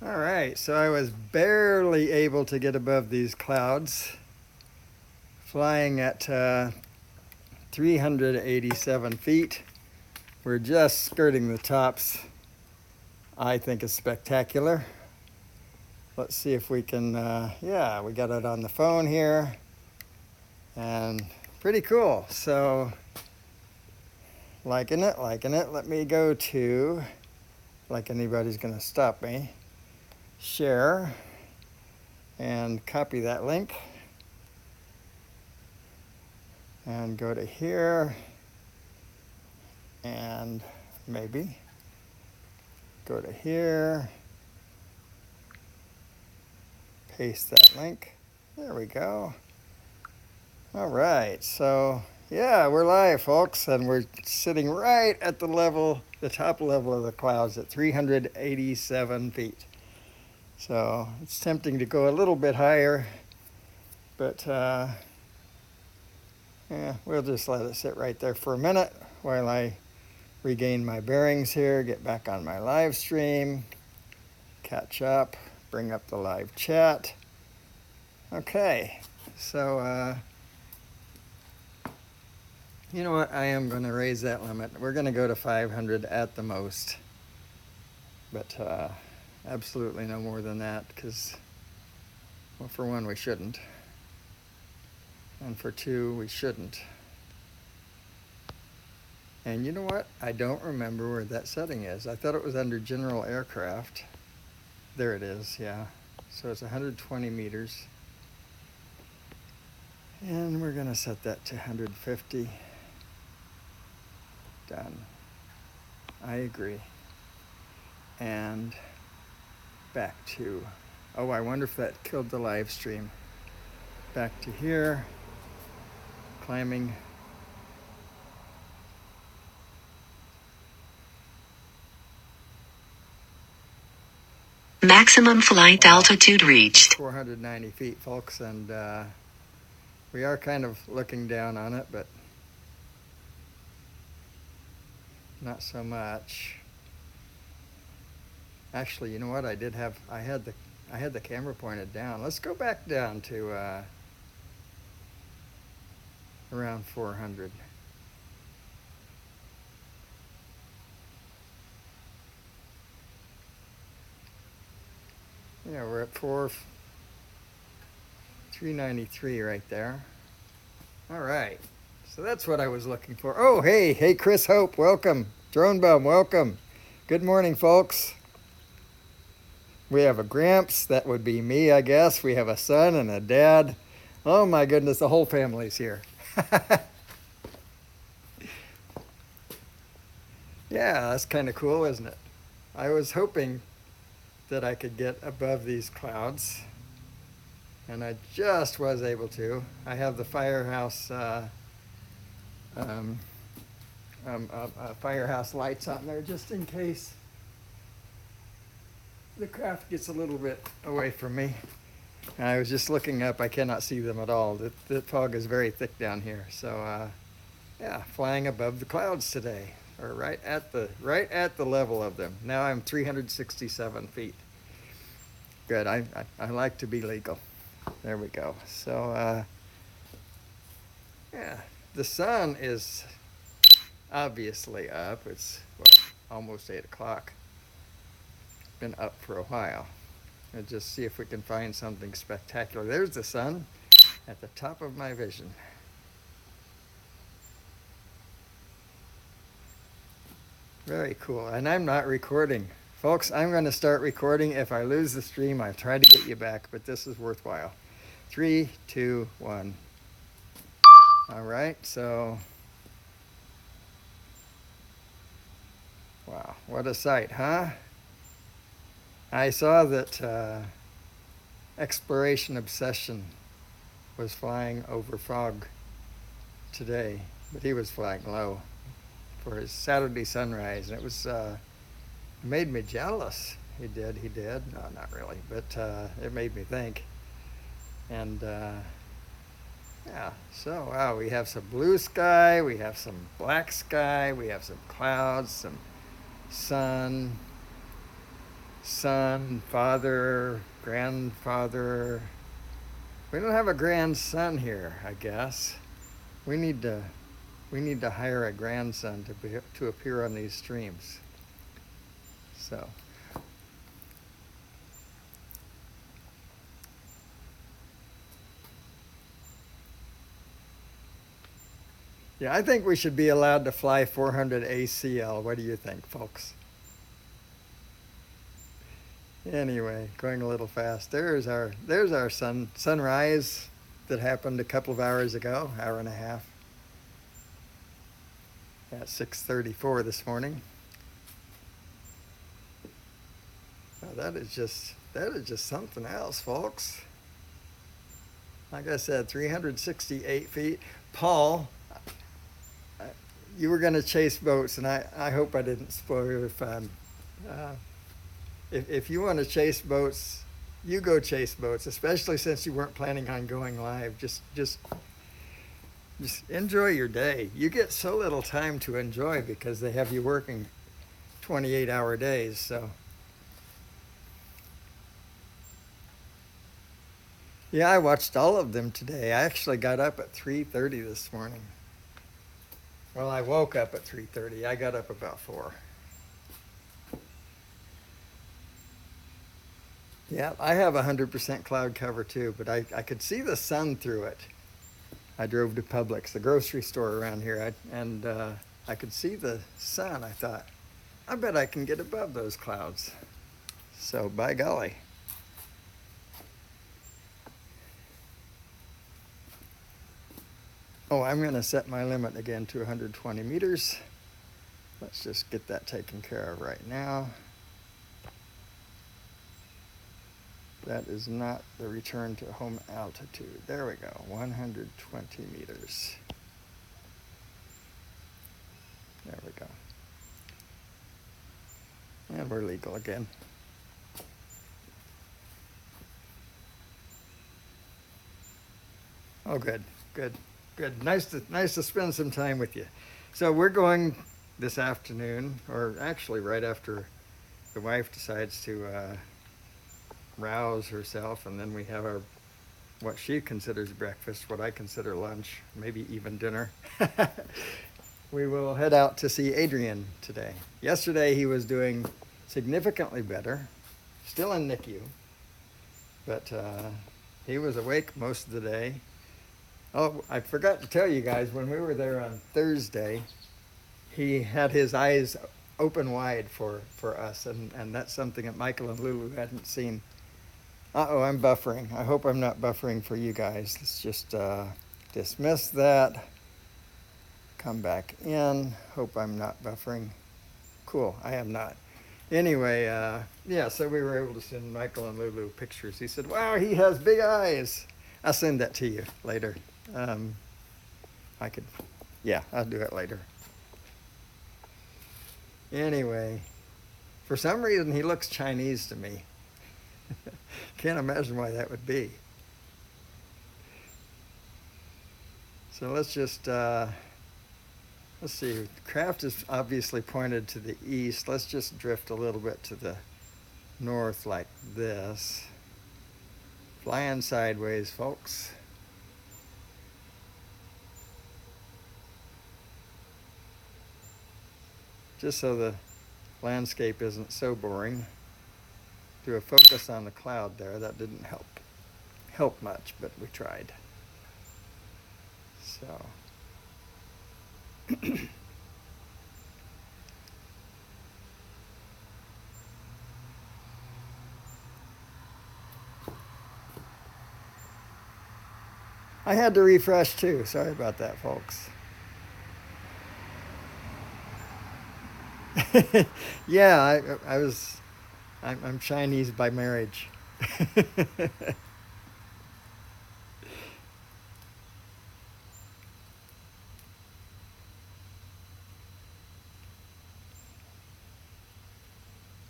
All right, so I was barely able to get above these clouds, flying at 387 feet. We're just skirting the tops. I think it's spectacular. Let's see if we can, yeah, we got it on the phone here, and pretty cool. So, liking it, liking it. Let me go to, like anybody's gonna stop me, share, and copy that link. And go to here, and maybe go to here, paste that link. There we go. All right, so yeah, we're live, folks, and we're sitting right at the level, the top level of the clouds at 387 feet. So it's tempting to go a little bit higher, but yeah, we'll just let it sit right there for a minute while I regain my bearings here, get back on my live stream, catch up, bring up the live chat. Okay, so you know what? I am going to raise that limit. We're going to go to 500 at the most, but absolutely no more than that because, well, for one, we shouldn't, and for two, we shouldn't. And you know what? I don't remember where that setting is. I thought it was under general aircraft. There it is, yeah. So it's 120 meters. And we're gonna set that to 150. Done. I agree. And back to, oh, I wonder if that killed the live stream. Back to here, climbing. Maximum flight altitude reached. 490 feet, folks, and we are kind of looking down on it, but not so much. Actually, you know what? I had the camera pointed down. Let's go back down to around 400. Yeah, we're at 393 right there. All right. So that's what I was looking for. Oh, hey, Chris Hope, welcome. Drone Bum, welcome. Good morning, folks. We have a Gramps, that would be me, I guess. We have a son and a dad. Oh my goodness, the whole family's here. Yeah, that's kind of cool, isn't it? I was hoping that I could get above these clouds, and I just was able to. I have the firehouse firehouse lights on there just in case the craft gets a little bit away from me. And I was just looking up. I cannot see them at all. The fog is very thick down here. So yeah, flying above the clouds today, or right at the level of them. Now I'm 367 feet. Good. I like to be legal. There we go. So yeah, the sun is obviously up. It's almost 8 o'clock. Been up for a while. And just see if we can find something spectacular. There's the sun at the top of my vision. Very cool. And I'm not recording. Folks, I'm going to start recording. If I lose the stream, I've tried to get you back, but this is worthwhile. 3, 2, 1. All right, so wow, what a sight, huh? I saw that Exploration Obsession was flying over fog today, but he was flying low for his Saturday sunrise, and it was made me jealous. He did. No, not really, but it made me think. And yeah, so wow, we have some blue sky, we have some black sky, we have some clouds, some sun, son, father, grandfather. We don't have a grandson here, I guess. We need to hire a grandson to appear on these streams. So. Yeah, I think we should be allowed to fly 400 ACL. What do you think, folks? Anyway, going a little fast. There's our sunrise that happened a couple of hours ago, hour and a half, at 6:34 this morning. Well, that is just something else, folks. Like I said, 368 feet. Paul, you were going to chase boats, and I hope I didn't spoil your fun. If you want to chase boats, you go chase boats, especially since you weren't planning on going live. Just enjoy your day. You get so little time to enjoy because they have you working 28-hour days. So, yeah, I watched all of them today. I actually got up at 3:30 this morning. Well, I woke up at 3:30. I got up about 4. Yeah, I have 100% cloud cover too, but I could see the sun through it. I drove to Publix, the grocery store around here, and I could see the sun. I thought, I bet I can get above those clouds. So, by golly. Oh, I'm going to set my limit again to 120 meters. Let's just get that taken care of right now. That is not the return to home altitude. There we go, 120 meters. There we go. And we're legal again. Oh, good. Nice to spend some time with you. So we're going this afternoon, or actually right after the wife decides to rouse herself, and then we have our what she considers breakfast, what I consider lunch, maybe even dinner. We will head out to see Adrian today. Yesterday he was doing significantly better, still in NICU, but he was awake most of the day. Oh, I forgot to tell you guys, when we were there on Thursday, he had his eyes open wide for us, and that's something that Michael and Lulu hadn't seen. Uh-oh, I'm buffering. I hope I'm not buffering for you guys. Let's just dismiss that. Come back in. Hope I'm not buffering. Cool, I am not. Anyway, yeah, so we were able to send Michael and Lulu pictures. He said, wow, he has big eyes. I'll send that to you later. I'll do it later. Anyway, for some reason he looks Chinese to me. Can't imagine why that would be. So let's just, let's see, the craft is obviously pointed to the east. Let's just drift a little bit to the north like this. Flying sideways, folks. Just so the landscape isn't so boring. Do a focus on the cloud there. That didn't help much, but we tried. So. I had to refresh too. Sorry about that, folks. Yeah, I'm Chinese by marriage.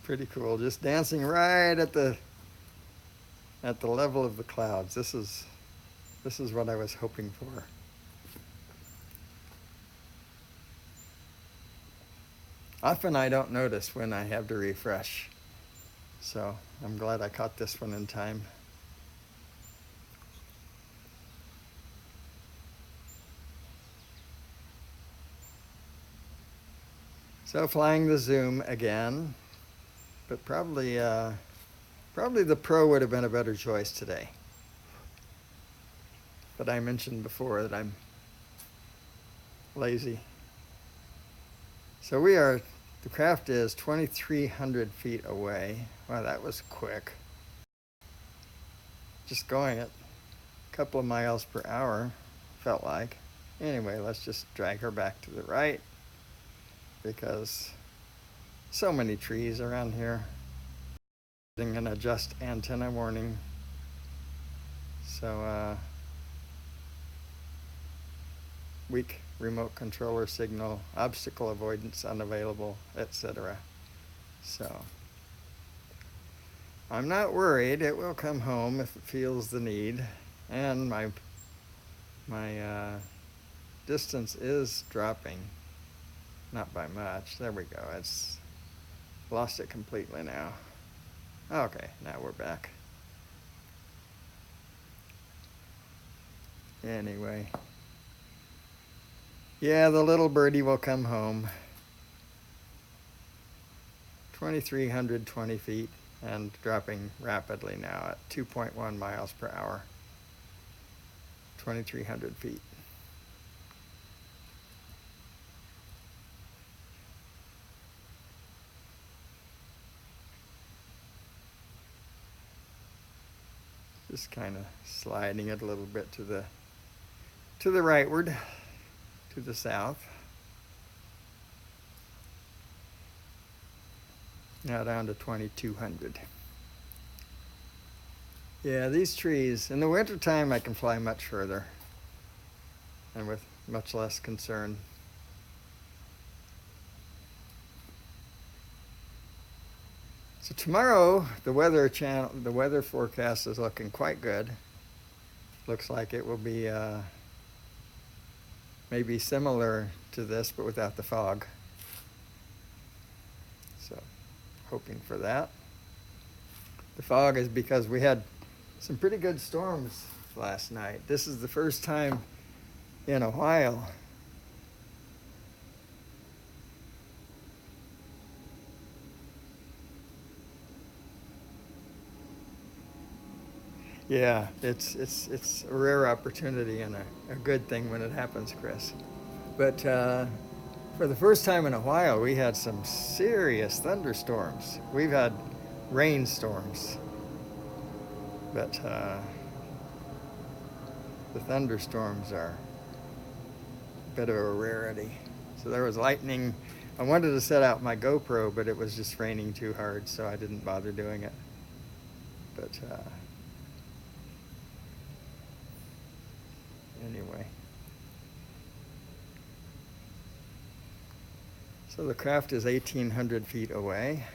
Pretty cool. Just dancing right at the level of the clouds. This is what I was hoping for. Often I don't notice when I have to refresh. So I'm glad I caught this one in time. So flying the Zoom again, but probably the Pro would have been a better choice today. But I mentioned before that I'm lazy. So the craft is 2,300 feet away. Wow, that was quick. Just going at a couple of miles per hour, felt like. Anyway, let's just drag her back to the right because so many trees around here. Getting an adjust antenna warning. So weak remote controller signal, obstacle avoidance unavailable, etc. So I'm not worried. It will come home if it feels the need. And my distance is dropping. Not by much. There we go. It's lost it completely now. Okay, now we're back. Anyway. Yeah, the little birdie will come home. 2,320 feet and dropping rapidly now at 2.1 miles per hour. 2,300 feet. Just kind of sliding it a little bit to the rightward, to the south. Now down to 2,200. Yeah, these trees, in the wintertime I can fly much further and with much less concern. So tomorrow, the weather forecast is looking quite good. Looks like it will be maybe similar to this, but without the fog. So, hoping for that. The fog is because we had some pretty good storms last night. This is the first time in a while. Yeah, it's a rare opportunity and a good thing when it happens, Chris. But for the first time in a while, we had some serious thunderstorms. We've had rainstorms, but the thunderstorms are a bit of a rarity. So there was lightning. I wanted to set out my GoPro, but it was just raining too hard, so I didn't bother doing it. But anyway. So the craft is 1,800 feet away.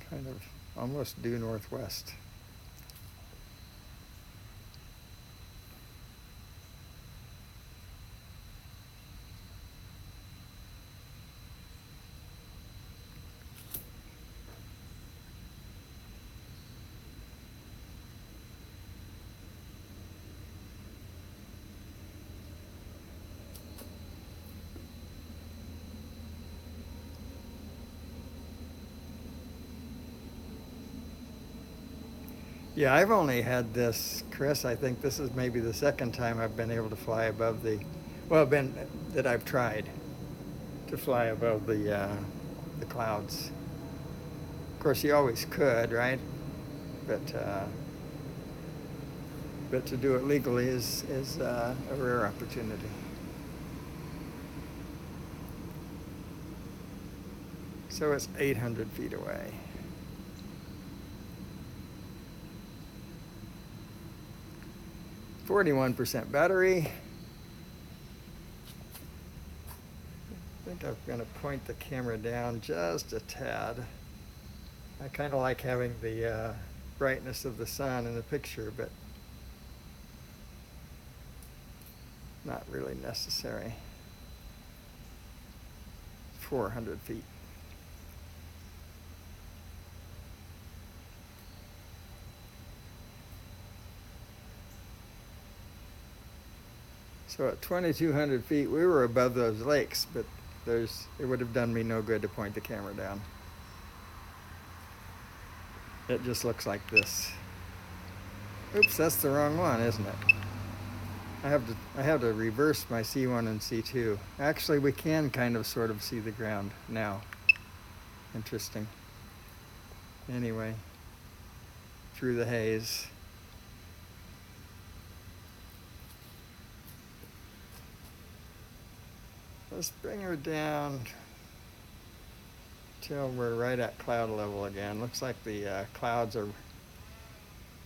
Kind of almost due northwest. Yeah, I've only had this, Chris, I think this is maybe the second time I've been able to fly above that I've tried to fly above the clouds. Of course, you always could, right? But to do it legally is a rare opportunity. So it's 800 feet away. %, battery. I think I'm going to point the camera down just a tad. I kind of like having the brightness of the sun in the picture, but not really necessary. 400 feet. So at 2,200 feet, we were above those lakes, but it would have done me no good to point the camera down. It just looks like this. Oops, that's the wrong one, isn't it? I have to reverse my C1 and C2. Actually, we can kind of sort of see the ground now. Interesting. Anyway, through the haze. Let's bring her down till we're right at cloud level again. Looks like the clouds are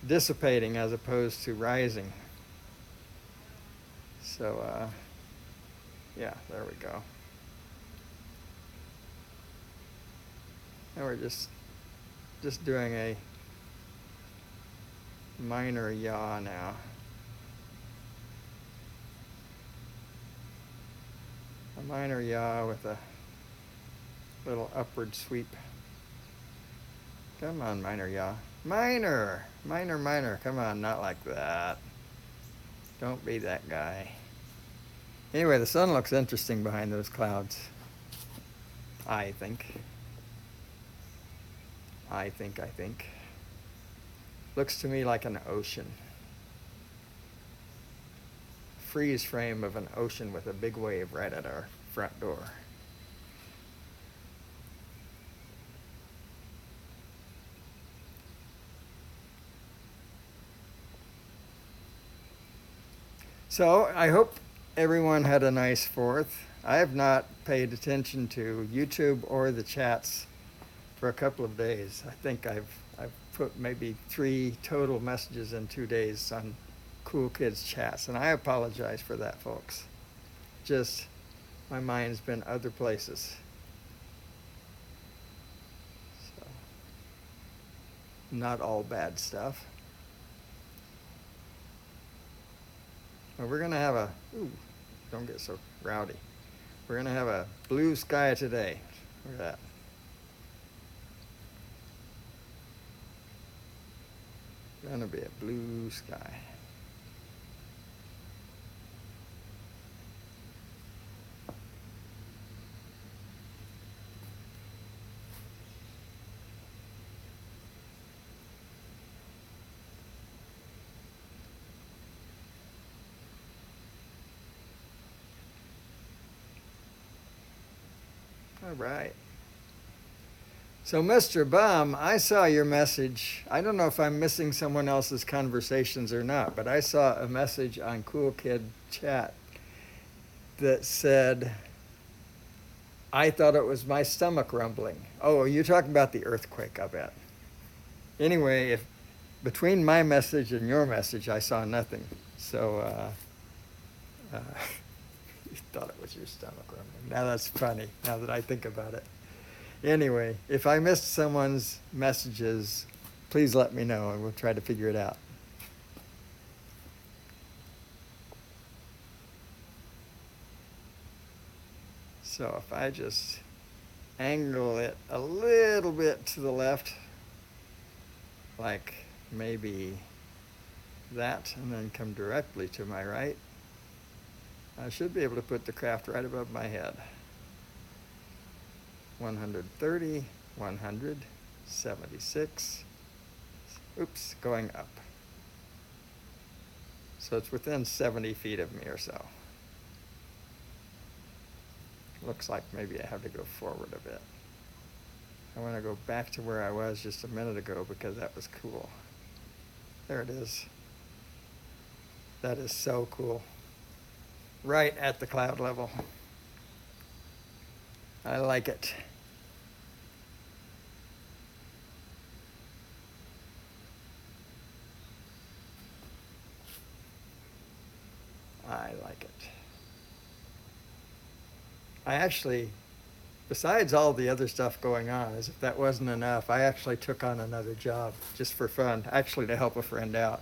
dissipating as opposed to rising. So, yeah, there we go. And we're just doing a minor yaw now. A minor yaw with a little upward sweep. Come on, minor yaw. Minor, minor, minor. Come on, not like that. Don't be that guy. Anyway, the sun looks interesting behind those clouds. I think. Looks to me like an ocean. Freeze frame of an ocean with a big wave right at our front door. So I hope everyone had a nice 4th. I have not paid attention to YouTube or the chats for a couple of days. I think I've put maybe 3 total messages in 2 days on Cool Kids chats, and I apologize for that, folks. Just my mind's been other places. So, not all bad stuff. Well, we're gonna have don't get so rowdy. We're gonna have a blue sky today. Look at that. Gonna be a blue sky. All right. So, Mr. Bum, I saw your message. I don't know if I'm missing someone else's conversations or not, but I saw a message on Cool Kid Chat that said, I thought it was my stomach rumbling. Oh, you're talking about the earthquake, I bet. Anyway, between my message and your message, I saw nothing. So, you thought it was your stomach rumbling. Now that's funny, now that I think about it. Anyway, if I missed someone's messages, please let me know and we'll try to figure it out. So if I just angle it a little bit to the left, like maybe that, and then come directly to my right, I should be able to put the craft right above my head. 130, 100, 76, oops, going up. So it's within 70 feet of me or so. Looks like maybe I have to go forward a bit. I want to go back to where I was just a minute ago because that was cool. There it is. That is so cool. Right at the cloud level. I like it. I like it. I actually, besides all the other stuff going on, as if that wasn't enough, I actually took on another job just for fun, actually to help a friend out.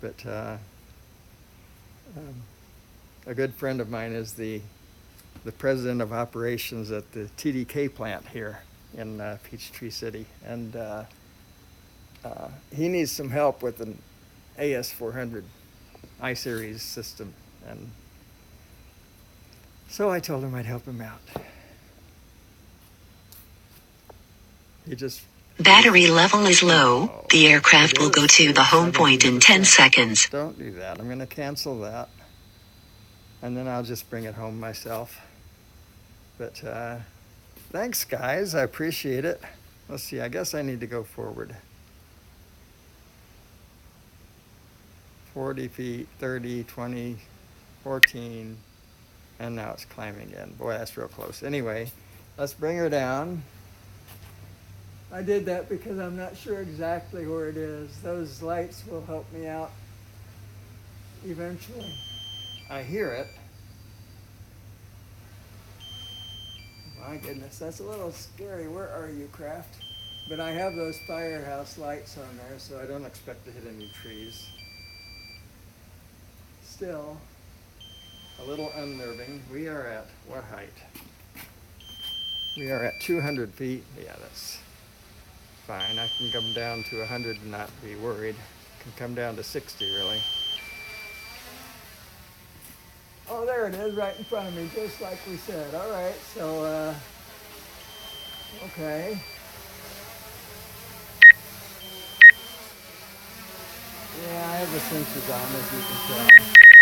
But a good friend of mine is the president of operations at the TDK plant here in Peachtree City, and he needs some help with an AS400 I-Series system, and so I told him I'd help him out. He just... Battery level is low. The aircraft will go to the home point in 10 seconds. Don't do that. I'm going to cancel that. And then I'll just bring it home myself. But thanks, guys. I appreciate it. Let's see. I guess I need to go forward. 40 feet, 30, 20, 14. And now it's climbing in. Boy, that's real close. Anyway, let's bring her down. I did that because I'm not sure exactly where it is. Those lights will help me out eventually. I hear it. My goodness, that's a little scary. Where are you, craft? But I have those firehouse lights on there, so I don't expect to hit any trees. Still, a little unnerving. We are at what height? We are at 200 feet. Yeah, that's fine. I can come down to 100 and not be worried. Can come down to 60, really. Oh, there it is, right in front of me, just like we said. All right, so, okay. Yeah, I have the sensors on, as you can tell.